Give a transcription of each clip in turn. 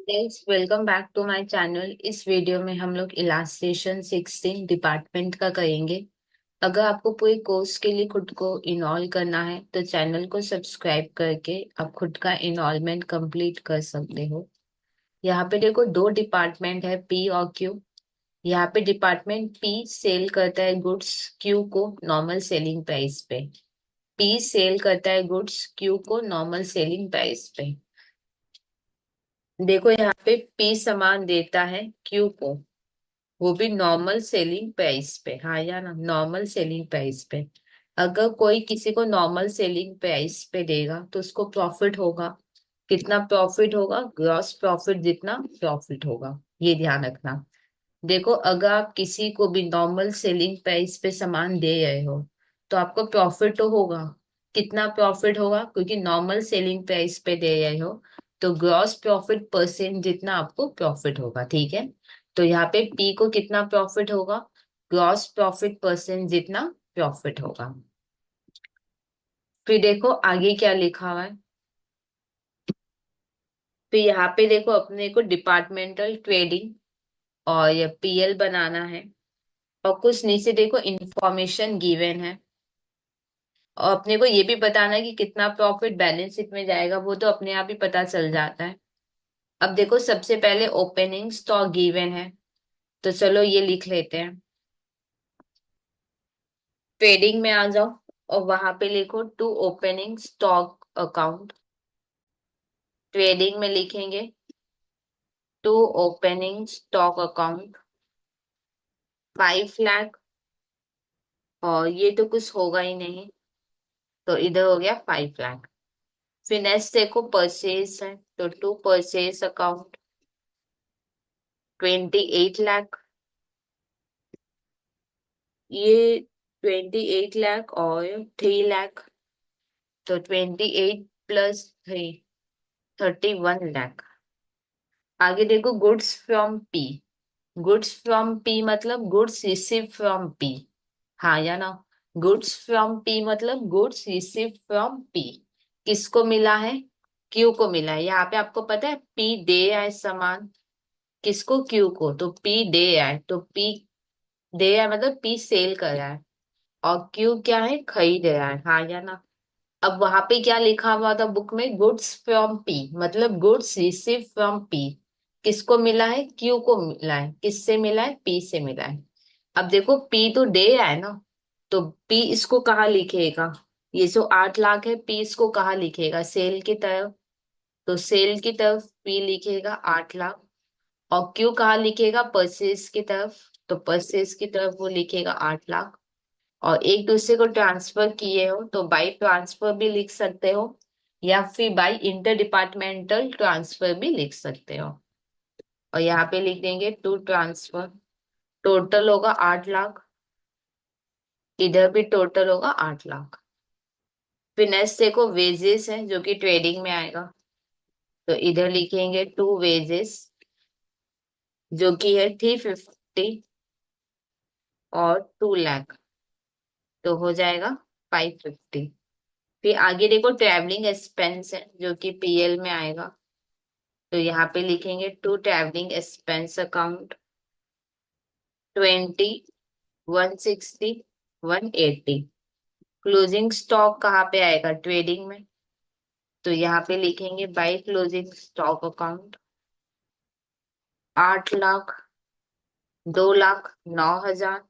Guys, welcome back to my channel. इस video में हम लोग इलास्ट्रेशन 16 डिपार्टमेंट का करेंगे। अगर आपको पूरे कोर्स के लिए खुद को इनरोल करना है तो चैनल को सब्सक्राइब करके आप खुद का इनरोलमेंट कंप्लीट कर सकते हो। यहाँ पे देखो, दो डिपार्टमेंट है, पी और क्यू। यहाँ पे डिपार्टमेंट पी सेल करता है गुड्स क्यू को नॉर्मल सेलिंग प्राइस पे। पी सेल करता है गुड्स क्यू को नॉर्मल सेलिंग प्राइस पे। देखो, यहाँ पे पी सामान देता है क्यू को, वो भी नॉर्मल सेलिंग प्राइस पे। हाँ या ना, नॉर्मल सेलिंग प्राइस पे। अगर कोई किसी को नॉर्मल सेलिंग प्राइस पे देगा तो उसको प्रॉफिट होगा। कितना प्रॉफिट होगा? ग्रॉस प्रॉफिट जितना प्रॉफिट होगा, ये ध्यान रखना। देखो, अगर आप किसी को भी नॉर्मल सेलिंग प्राइस पे सामान दे रहे हो तो आपको प्रॉफिट तो होगा। कितना प्रॉफिट होगा? क्योंकि नॉर्मल सेलिंग प्राइस पे दे रहे हो तो ग्रॉस प्रॉफिट परसेंट जितना आपको प्रॉफिट होगा। ठीक है, तो यहाँ पे पी को कितना प्रॉफिट होगा? ग्रॉस प्रॉफिट परसेंट जितना प्रॉफिट होगा। फिर देखो आगे क्या लिखा हुआ है। फिर यहाँ पे देखो, अपने को डिपार्टमेंटल ट्रेडिंग और ये पीएल बनाना है। और कुछ नीचे देखो इंफॉर्मेशन गिवन है। और अपने को ये भी बताना है कि कितना प्रॉफिट बैलेंस शीट में जाएगा, वो तो अपने आप ही पता चल जाता है। अब देखो, सबसे पहले ओपनिंग स्टॉक गिवन है, तो चलो ये लिख लेते हैं। ट्रेडिंग में आ जाओ और वहां पे लिखो to opening stock account. Trading में लिखेंगे to opening stock account 5 lakh. और ये तो कुछ होगा ही नहीं, तो इधर हो गया 5 लाख। फिर नेक्स्ट देखो परचेज है, तो टू परचेज अकाउंट 28 लाख। ये 28 लाख और 3 लाख, तो 28 + 3 31 लाख। आगे देखो goods from P. Goods from P मतलब गुड्स रिसीव फ्रॉम पी। हाँ या ना? गुड्स फ्रॉम पी मतलब गुड्स रिसीव फ्रॉम पी। किसको मिला है? क्यू को मिला है। यहाँ पे आपको पता है पी दे आए सामान किसको? क्यू को। तो पी दे आए, तो पी दे आए मतलब पी सेल कर रहा है। और क्यू क्या है? खरीद रहा है। हाँ या ना? अब वहां पे क्या लिखा हुआ था बुक में? गुड्स फ्रॉम पी मतलब गुड्स रिसीव फ्रॉम पी। किसको मिला है? क्यू को मिला है। किससे मिला है? पी से मिला है। अब देखो, पी तो दे है ना, तो पी इसको कहाँ लिखेगा? ये जो 8 लाख है, पी इसको कहाँ लिखेगा? सेल की तरफ। तो सेल की तरफ पी लिखेगा 8 लाख। और क्यू कहाँ लिखेगा? परचेज की तरफ। तो परचेज की तरफ वो लिखेगा 8 लाख। और एक दूसरे को ट्रांसफर किए हो तो बाई ट्रांसफर भी लिख सकते हो, या फिर बाई इंटर डिपार्टमेंटल ट्रांसफर भी लिख सकते हो। और यहाँ पे लिख देंगे टू ट्रांसफर। टोटल होगा 8 लाख। इधर भी टोटल होगा 8 लाख। फिर नेक्स्ट देखो वेजेस है, जो कि ट्रेडिंग में आएगा। तो इधर लिखेंगे टू वेजेस, जो कि है 350 और 2 लाख, तो हो जाएगा 550। फिर आगे देखो ट्रैवलिंग एक्सपेंस है, जो कि पीएल में आएगा। तो यहाँ पे लिखेंगे to travelling expense account 20, 160, 180। Closing stock कहाँ पे आएगा? ट्रेडिंग में। तो यहाँ पे लिखेंगे by closing stock account 8 lakh, 2,09,000,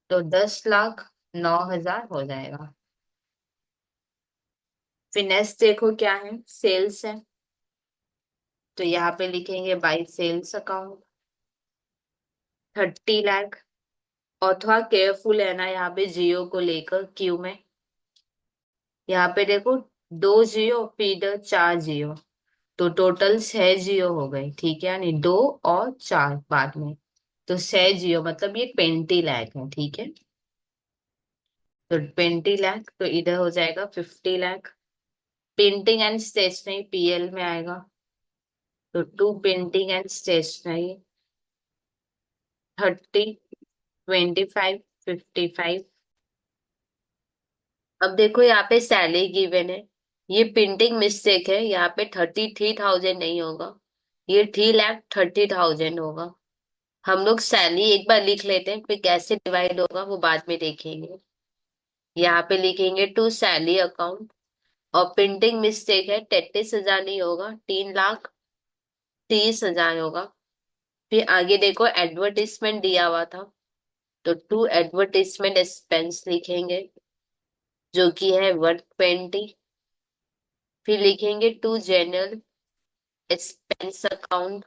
तो 10,09,000 हो जाएगा। फिर नेक्स्ट देखो क्या है, सेल्स है। तो यहाँ पे लिखेंगे बाई सेल्स अकाउंट 30 लाख। और थोड़ा केयरफुल है ना यहाँ पे जियो को लेकर, क्यू में। यहाँ पे देखो, 2 जियो फिर इधर 4 जियो, तो टोटल 6 जियो हो गए। ठीक है, यानी 2 और 4 बाद में, तो 6 जियो मतलब ये 20 लाख है। ठीक है, तो 20 लाख, तो इधर हो जाएगा 50 lakh. Painting and stationery PL में आएगा। तो टू पेंटिंग एंड स्टेशनरी 30, 25, 55। अब देखो यहाँ पे सैलरी गिवन है, ये प्रिंटिंग मिस्टेक है, यहाँ पे 33,000 नहीं होगा, ये 3,30,000 होगा। हम लोग सैलरी एक बार लिख लेते हैं, फिर कैसे डिवाइड होगा वो बाद में देखेंगे। यहाँ पे लिखेंगे टू सैलरी अकाउंट, और प्रिंटिंग मिस्टेक है, 33,000 नहीं होगा, 3,30,000 होगा। फिर आगे देखो एडवर्टीजमेंट दिया हुआ था, तो टू एडवर्टीजमेंट एक्सपेंस लिखेंगे, जो कि है 120। फिर लिखेंगे टू जनरल एक्सपेंस अकाउंट,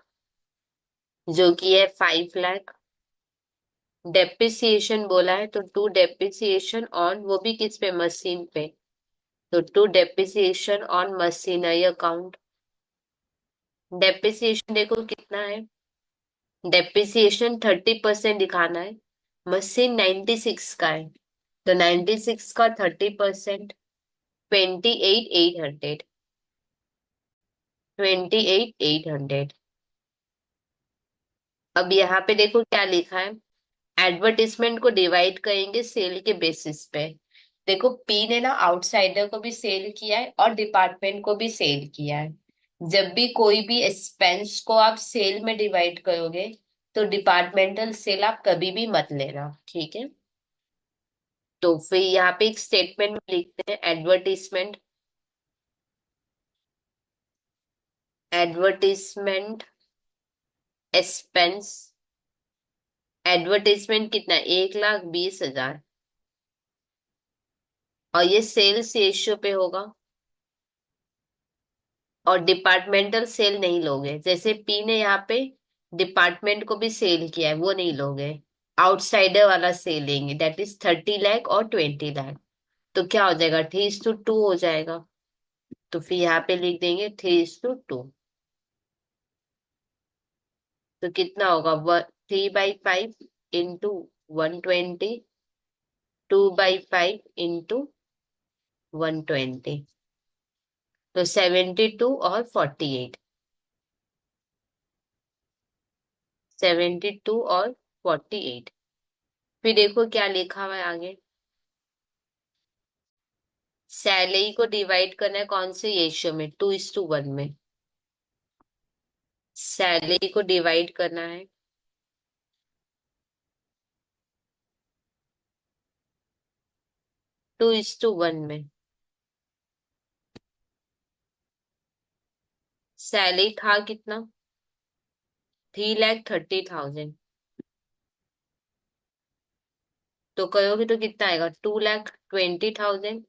जो कि है 5 लाख। डेप्रिसिएशन बोला है, तो टू डेप्रिसिएशन ऑन, वो भी किस पे, मशीन पे, तो to depreciation on machinery account. Depreciation देखो कितना है, डेप्रिसिएशन 30% दिखाना है, मशीन 96 का है, तो 96 का 30%, 28,800, 28,800। अब यहाँ पे देखो क्या लिखा है, एडवर्टिजमेंट को डिवाइड करेंगे सेल के बेसिस पे। देखो पी ने ना आउटसाइडर को भी सेल किया है और डिपार्टमेंट को भी सेल किया है। जब भी कोई भी एक्सपेंस को आप सेल में डिवाइड करोगे, तो डिपार्टमेंटल सेल आप कभी भी मत लेना, ठीक है। तो फिर यहाँ पे एक स्टेटमेंट लिखते हैं, एडवर्टिजमेंट, एडवर्टिजमेंट एक्सपेंस। एडवर्टिजमेंट कितना, 1,20,000, और ये सेल्स रेशियो पे होगा। और डिपार्टमेंटल सेल नहीं लोगे, जैसे पी ने यहाँ पे डिपार्टमेंट को भी सेल किया है, वो नहीं लोगे। आउटसाइडर वाला सेल लेंगे, दैट इज 30 लाख और 20 लाख। तो क्या हो जाएगा, 3:2 हो जाएगा। तो फिर यहाँ पे लिख देंगे 3:2। तो कितना होगा, 3/5 इंटू 120, 2/5 इंटू 120, तो 72 और 48, 72 और 48। फिर देखो क्या लिखा हुआ है आगे, सैलरी को डिवाइड करना है कौन से रेशियो में, 2:1 में। सैलरी को डिवाइड करना है 2:1 में। सैलरी था कितना, 3,30,000, तो करोगे तो कितना आएगा, 2,20,000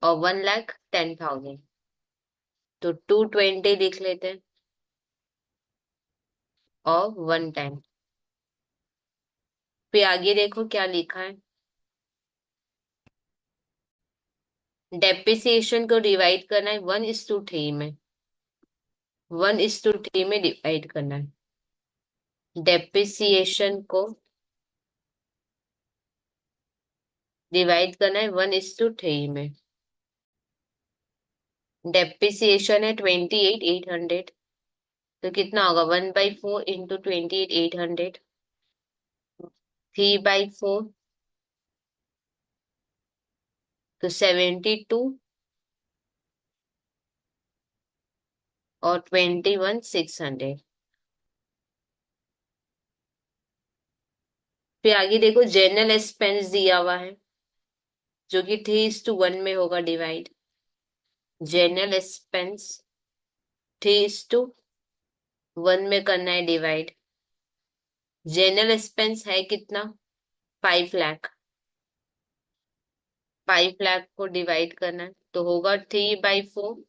और 1,10,000, तो 220 लिख लेते हैं, और 110। फिर आगे देखो क्या लिखा है, डेप्रिसिएशन को डिवाइड करना है 1:3 में, 1:3 में डिवाइड करना है। डेप्रिसिएशन को डिवाइड करना है 1:3 में। डेप्रिसिएशन है 28,800, तो कितना होगा, 1/4 इंटू 28,800, 3/4, तो 72, और 21,600। फिर आगे देखो जनरल एक्सपेंस दिया हुआ है, जो कि 3:1 में होगा डिवाइड। जनरल एक्सपेंस 3:1 में करना है डिवाइड। जनरल एक्सपेंस है कितना, 5 लाख, 5 लाख को डिवाइड करना है, तो होगा 3/4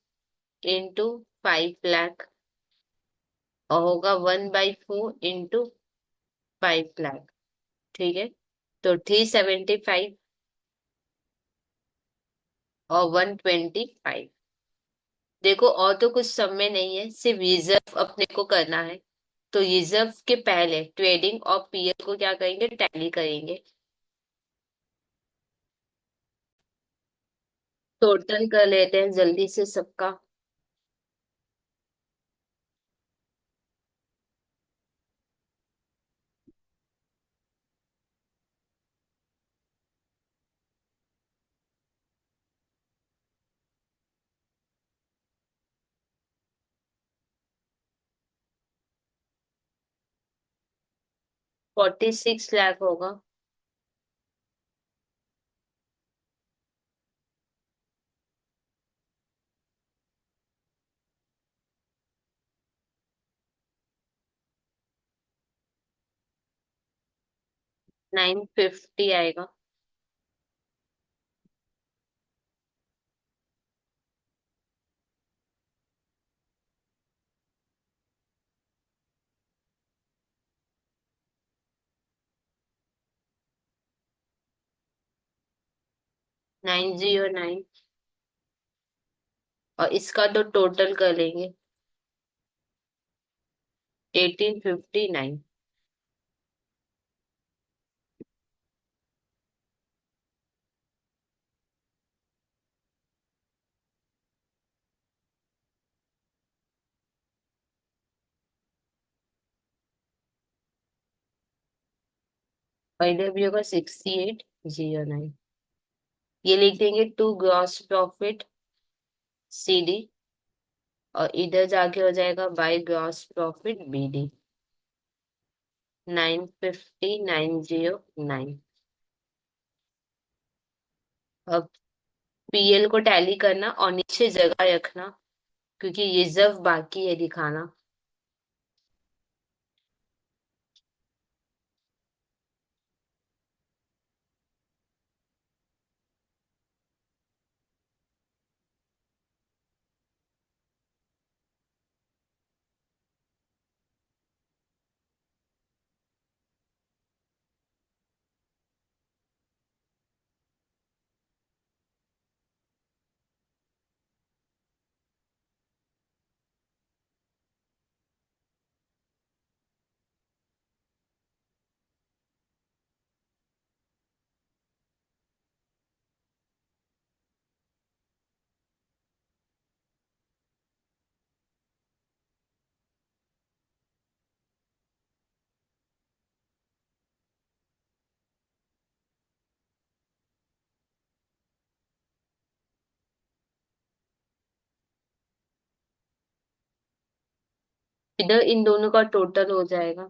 इंटू 5 लाख, और होगा 1/4 इंटू 5 लाख, ठीक है। तो 375 और 125। देखो और तो कुछ समय नहीं है, सिर्फ रिजर्व अपने को करना है। तो रिजर्व के पहले ट्रेडिंग और पीएल को क्या करेंगे, टैली करेंगे। टोटल कर लेते हैं जल्दी से सबका। 46 लाख होगा। 950 आएगा।909। और इसका तो टोटल करेंगे। 1859। और इधर भी होगा 6809। ये लिख देंगे टू ग्रॉस प्रॉफिट CD। और इधर जाके हो जाएगा बाय ग्रॉस प्रॉफिट BD। 950,909। अब PL को टैली करना और नीचे जगह रखना, क्योंकि रिजर्व बाकी है दिखाना। इधर इन दोनों का टोटल हो जाएगा।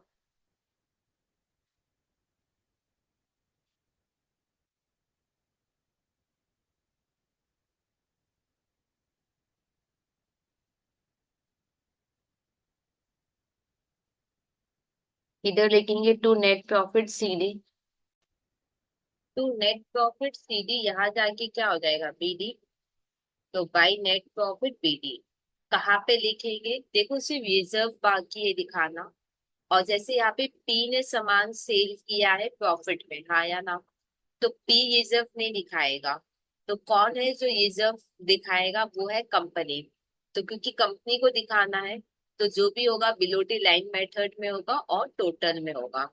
इधर लिखेंगे to net profit CD। To net profit CD यहाँ जाके क्या हो जाएगा BD। तो बाई नेट प्रॉफिट BD कहाँ पे लिखेंगे, देखो सिर्फ रिजर्व बाकी है दिखाना। और जैसे यहाँ पे P ने सामान सेल किया है प्रॉफिट में, हाँ या ना। तो P रिजर्व नहीं दिखाएगा। तो कौन है जो रिजर्व दिखाएगा, वो है कंपनी। तो क्योंकि कंपनी को दिखाना है, तो जो भी होगा बिलो दी लाइन मेथड में होगा और टोटल में होगा।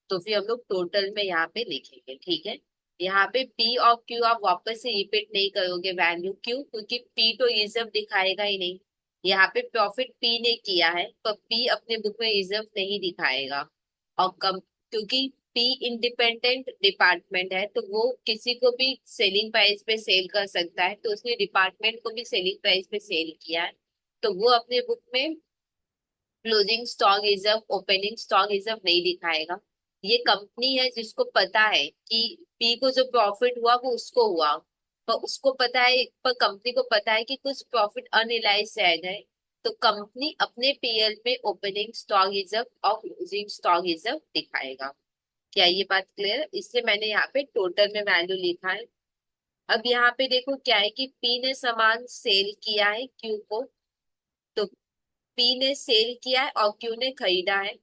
तो फिर हम लोग टोटल में यहाँ पे लिखेंगे, ठीक है। यहाँ पे P और Q आप वापस से रिपीट नहीं करोगे वैल्यू, क्यों, क्योंकि P तो रिजर्व दिखाएगा ही नहीं। यहाँ पे प्रॉफिट P ने किया है, पर P अपने बुक में रिजर्व नहीं दिखाएगा। और कम, क्योंकि P इंडिपेंडेंट डिपार्टमेंट है, तो वो किसी को भी सेलिंग प्राइस पे सेल कर सकता है, तो उसने डिपार्टमेंट को भी सेलिंग प्राइस पे सेल किया है। तो वो अपने बुक में closing stock reserve opening stock reserve नहीं दिखाएगा। ये कंपनी है जिसको पता है कि पी को जो प्रॉफिट हुआ वो उसको हुआ, पर उसको पता है, पर कंपनी को पता है कि कुछ प्रॉफिट अनरियलाइज रह गए। तो कंपनी अपने पीएल में ओपनिंग स्टॉक रिजर्व और क्लोजिंग स्टॉक रिजर्व दिखाएगा। क्या ये बात क्लियर है? इसलिए मैंने यहाँ पे टोटल में वैल्यू लिखा है। अब यहाँ पे देखो क्या है कि पी ने सामान सेल किया है क्यू को। तो पी ने सेल किया है और क्यू ने खरीदा है।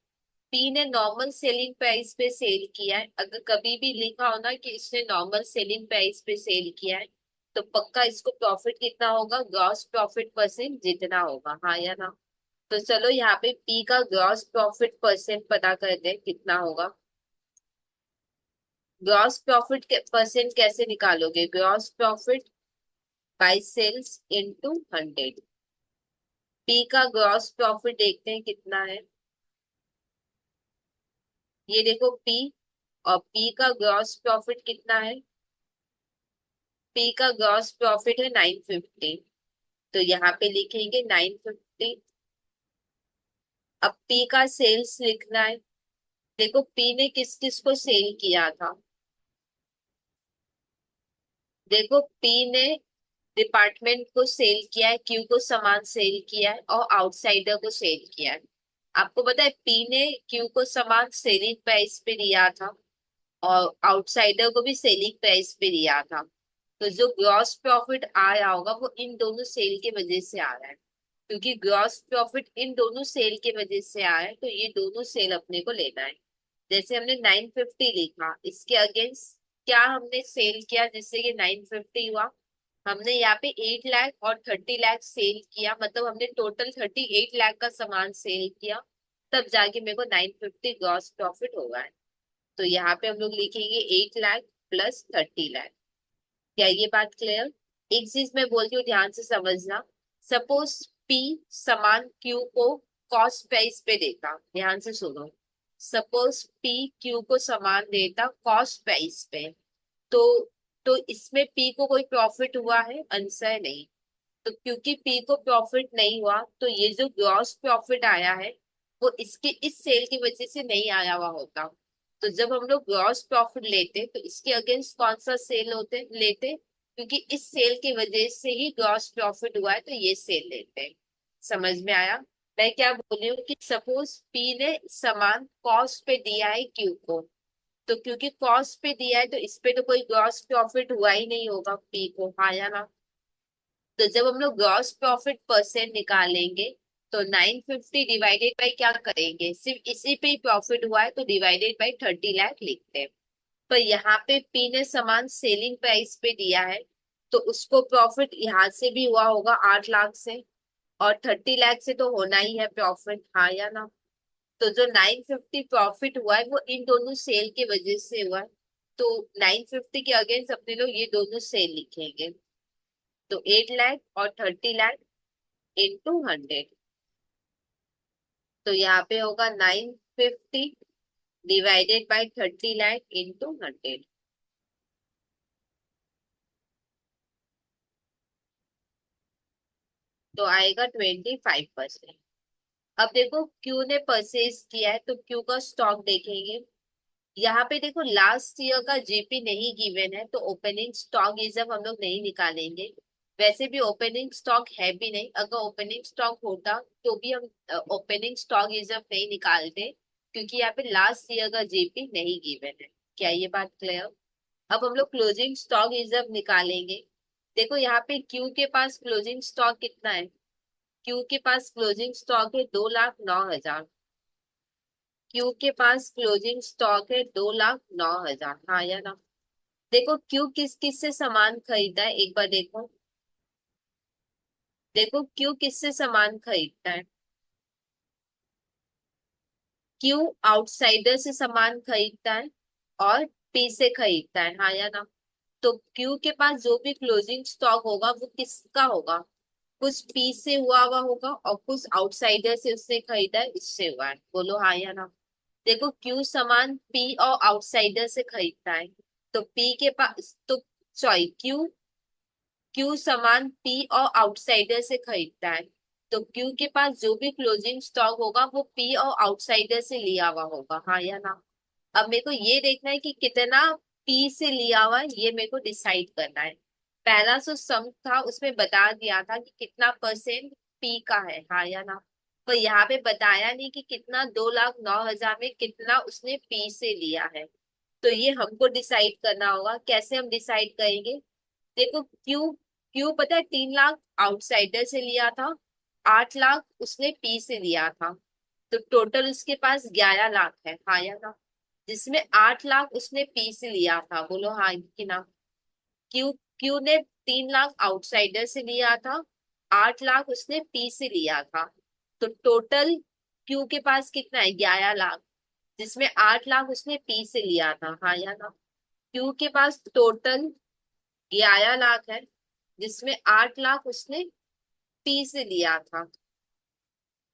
पी ने नॉर्मल सेलिंग प्राइस पे सेल किया है, अगर कभी भी लिखा हो ना कि इसने नॉर्मल सेलिंग प्राइस पे सेल किया है, तो पक्का इसको प्रॉफिट कितना होगा, ग्रॉस प्रॉफिट परसेंट जितना होगा, हाँ या ना। तो चलो यहाँ पे पी का ग्रॉस प्रॉफिट परसेंट पता करते हैं कितना होगा। ग्रॉस प्रॉफिट परसेंट कैसे निकालोगे, gross profit by sales into 100। P का ग्रॉस प्रॉफिट देखते हैं कितना है। ये देखो पी, और पी का ग्रॉस प्रॉफिट कितना है। पी का ग्रॉस प्रॉफिट है 950। तो यहाँ पे लिखेंगे 950। अब पी का सेल्स लिखना है। देखो पी ने किस किस को सेल किया था। देखो पी ने डिपार्टमेंट को सेल किया है, क्यू को सामान सेल किया है और आउटसाइडर को सेल किया है। आपको पता है पी ने क्यू को सामान सेलिंग प्राइस पे दिया था और आउटसाइडर को भी सेलिंग प्राइस पे दिया था। तो जो ग्रॉस प्रॉफिट आया होगा वो इन दोनों सेल के वजह से आ रहा है। क्योंकि ग्रॉस प्रॉफिट इन दोनों सेल के वजह से आया है तो ये दोनों सेल अपने को लेना है। जैसे हमने 950 लिखा, इसके अगेंस्ट क्या हमने सेल किया जिससे ये 950 हुआ। हमने यहाँ पे 8 लाख और 30 लाख सेल किया, मतलब हमने टोटल 38 लाख का सामान सेल किया। तब जाके मेरे को 950 ग्रॉस प्रॉफिट होगा है। तो यहाँ पे हम लोग लिखेंगे 8 लाख प्लस 30 लाख। क्या ये बात क्लियर? एक चीज मैं बोलती हूँ, ध्यान से समझना। सपोज पी सामान क्यू को कॉस्ट प्राइस पे देता, ध्यान से सुनो। सपोज पी क्यू को सामान देता कॉस्ट प्राइस पे, तो तो इसमें पी को कोई प्रॉफिट हुआ है? आंसर नहीं। तो क्योंकि पी को प्रॉफिट नहीं हुआ तो ये जो ग्रॉस प्रॉफिट आया है वो इसके इस सेल की वजह से नहीं आया हुआ होता। तो जब हम लोग ग्रॉस प्रॉफिट लेते तो इसके अगेंस्ट कौन सा सेल होते लेते, क्योंकि इस सेल की वजह से ही ग्रॉस प्रॉफिट हुआ है तो ये सेल लेते हैं। समझ में आया? मैं क्या बोली हूँ कि सपोज पी ने सामान कॉस्ट पे दिया है क्यू को, तो क्योंकि कॉस्ट पे दिया है तो इस पे तो कोई ग्रॉस प्रॉफिट हुआ ही नहीं होगा पी को, हाँ या ना? तो जब हम लोग ग्रॉस प्रॉफिट परसेंट निकालेंगे तो 950 डिवाइडेड बाई क्या करेंगे, सिर्फ इसी पे ही प्रॉफिट हुआ है तो डिवाइडेड बाई 30 लाख लिखते हैं। पर यहाँ पे पी ने सामान सेलिंग प्राइस पे दिया है तो उसको प्रॉफिट यहाँ से भी हुआ होगा 8 लाख से, और 30 लाख से तो होना ही है प्रॉफिट, हाँ या ना? तो जो 950 प्रॉफिट हुआ है वो इन दोनों सेल के वजह से हुआ है। तो 950 के अगेंस्ट अपने लोग ये दोनों सेल लिखेंगे। तो 8 लाख और 30 लाख इंटू 100। तो यहाँ पे होगा 950 डिवाइडेड बाई 30 लाख इंटू 100। तो आएगा 25%। अब देखो क्यू ने परचेज किया है तो क्यू का स्टॉक देखेंगे। यहाँ पे देखो लास्ट ईयर का जीपी नहीं गिवन है तो ओपनिंग स्टॉक रिजर्व हम लोग नहीं निकालेंगे। वैसे भी ओपनिंग स्टॉक है भी नहीं, अगर ओपनिंग स्टॉक होता तो भी हम ओपनिंग स्टॉक रिजर्व नहीं निकालते, क्योंकि यहाँ पे लास्ट ईयर का जीपी नहीं गिवन है। क्या ये बात क्लियर? अब हम लोग क्लोजिंग स्टॉक रिजर्व निकालेंगे। देखो यहाँ पे क्यू के पास क्लोजिंग स्टॉक कितना है? क्यू के पास क्लोजिंग स्टॉक है 2,09,000। क्यू के पास क्लोजिंग स्टॉक है 2,09,000, हाँ या ना? देखो क्यू किस किस से सामान खरीदता है एक बार देखो। देखो क्यू किससे सामान खरीदता है? क्यू आउटसाइडर से सामान खरीदता है और पी से खरीदता है, हाँ या ना? तो क्यू के पास जो भी क्लोजिंग स्टॉक होगा वो किसका होगा? कुछ पी से हुआ होगा और कुछ आउटसाइडर से उससे खरीदा है इससे हुआ है, बोलो हाँ या ना? देखो क्यू सामान पी और आउटसाइडर से खरीदता है, तो पी के पास तो सॉरी क्यू क्यू सामान पी और आउटसाइडर से खरीदता है, तो क्यू के पास जो भी क्लोजिंग स्टॉक होगा वो पी और आउटसाइडर से लिया हुआ होगा, हाँ या ना? अब मेरे को ये देखना है कि कितना पी से लिया हुआ है, ये मेरे को डिसाइड करना है। पहला जो सम था उसमें बता दिया था कि कितना परसेंट पी का है, हाँ या ना? पर यहाँ पे बताया नहीं कि कितना 2,09,000 में कितना उसने पी से लिया है। तो ये हमको डिसाइड करना होगा। कैसे हम डिसाइड करेंगे? देखो क्यू क्यू पता है 3 लाख आउटसाइडर से लिया था, 8 लाख उसने पी से लिया था, तो टोटल उसके पास 11 लाख है, हाँ या ना? जिसमें 8 लाख उसने पी से लिया था, बोलो हाँ कि ना? क्यू क्यू ने 3 लाख आउटसाइडर से लिया था, 8 लाख उसने पी से लिया था, तो टोटल क्यू के पास कितना है? 11 लाख, जिसमें 8 लाख उसने पी से लिया था, हाँ या ना? क्यू के पास टोटल 11 लाख है जिसमें 8 लाख उसने पी से लिया था,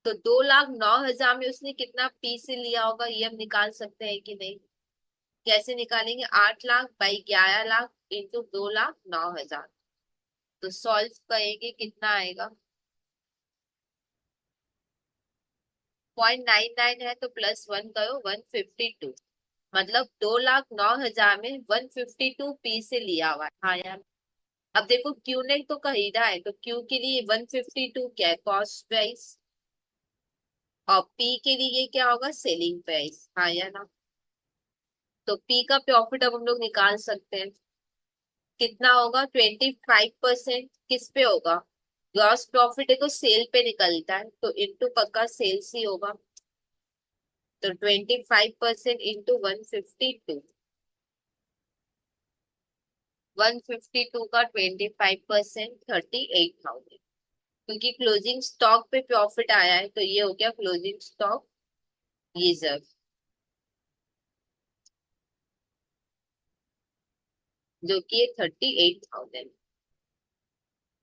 तो 2,09,000 में उसने कितना पी से लिया होगा ये हम निकाल सकते हैं कि नहीं? कैसे निकालेंगे? 8 लाख बाई 11 लाख इंटू 2,09,000। तो सॉल्व करेंगे कितना आएगा? 0.99 है तो +1 करो 152, मतलब 2,09,000 में 152 पी से लिया हुआ है। हाँ यार, अब देखो क्यू ने तो खरीदा है तो क्यू के लिए 152 क्या है, कॉस्ट प्राइस, और पी के लिए क्या होगा, सेलिंग प्राइस। हाँ या ना, तो पी का प्रॉफिट अब हम लोग निकाल सकते हैं, कितना होगा, 25% किस पे होगा, ग्रॉस प्रॉफिट है तो सेल पे निकलता है तो इंटू पक्का सेल्स ही होगा, तो 25% इंटू 152, 152 का 25% 38,000, क्योंकि क्लोजिंग स्टॉक पे प्रॉफिट आया है तो ये हो गया क्लोजिंग स्टॉक रिजर्व, जो कि 38,000।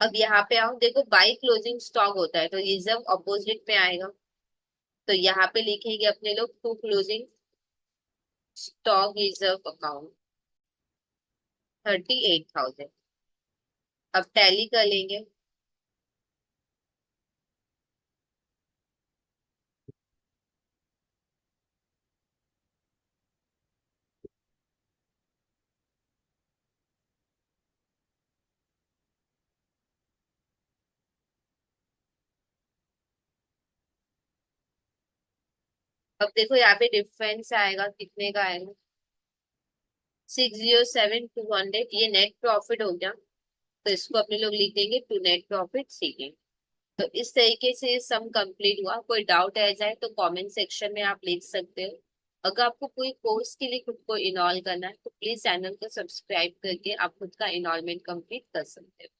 अब यहाँ पे आओ, देखो बाई क्लोजिंग स्टॉक होता है तो रिजर्व अपोजिट में आएगा, तो यहाँ पे लिखेंगे अपने लोग to closing stock reserve account 38,000। अब टैली कर लेंगे, अब देखो यहाँ पे डिफरेंस आएगा, कितने का आएगा, 607,200, ये नेट प्रॉफिट हो गया, तो इसको अपने लोग लिख देंगे टू नेट प्रॉफिट सीकिंग। तो इस तरीके से ये सम कंप्लीट हुआ, कोई डाउट रह जाए तो कमेंट सेक्शन में आप लिख सकते हो। अगर आपको कोई कोर्स के लिए खुद को इनरोल करना है तो प्लीज चैनल को सब्सक्राइब करके आप खुद का इनरोलमेंट कंप्लीट कर सकते हो।